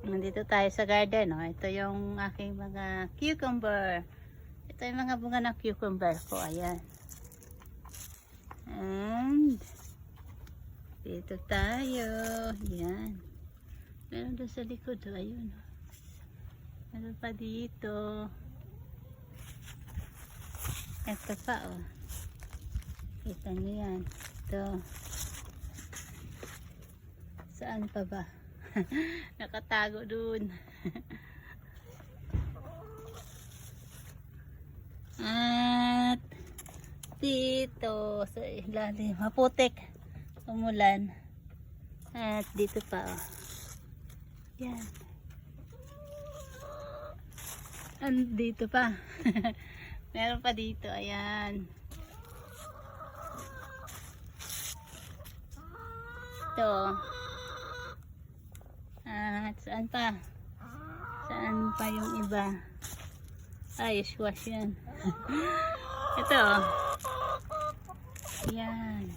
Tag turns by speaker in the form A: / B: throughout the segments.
A: Nandito tayo sa garden. Oh. Ito yung aking mga cucumber. Ito yung mga bunga ng cucumber ko. Ayan. And dito tayo. Ayan. Meron doon sa likod. Oh. Ayun. Meron pa dito. Ito pa. Oh. Kita nyo yan. Ito. Saan pa ba? Nakatago dun. At dito sa ilalim maputik, umulan. At dito pa, oh. Yan. And dito pa. Meron pa dito, ayan. Ito. At saan pa? Saan pa yung iba? Ay, squash yan. Ito. Yan.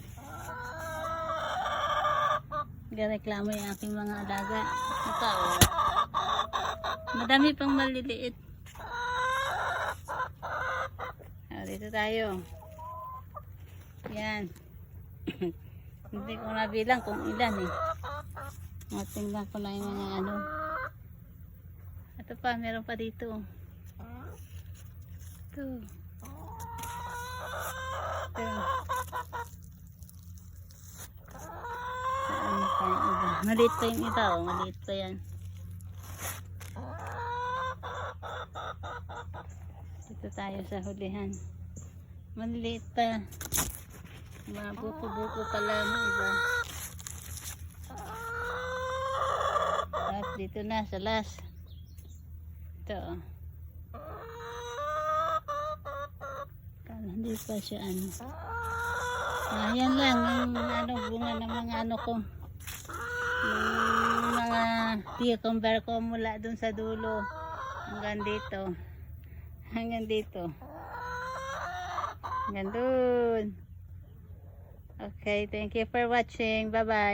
A: Nagreklamo yung aking mga alaga. Ito. Madami pang maliliit. Dito tayo. Yan. Hindi ko nabilang kung ilan eh. Tingnan ko lang yung mga ano. Ito pa, meron pa dito. Ito. Ito. Saan pa yung iba? Maliit pa yung iba, oh. Maliit pa yan. Dito tayo sa hulihan. Maliit pa. Mga buko-buko pala ng iba. At dito na sa last. Ito. Hindi pa siya ano. Ayan lang yung ano, bunga ng mga ano ko. Yung mga cucumber ko mula dun sa dulo. Hanggang dito. Hanggang dito. Hanggang dun. Okay, thank you for watching. Bye-bye.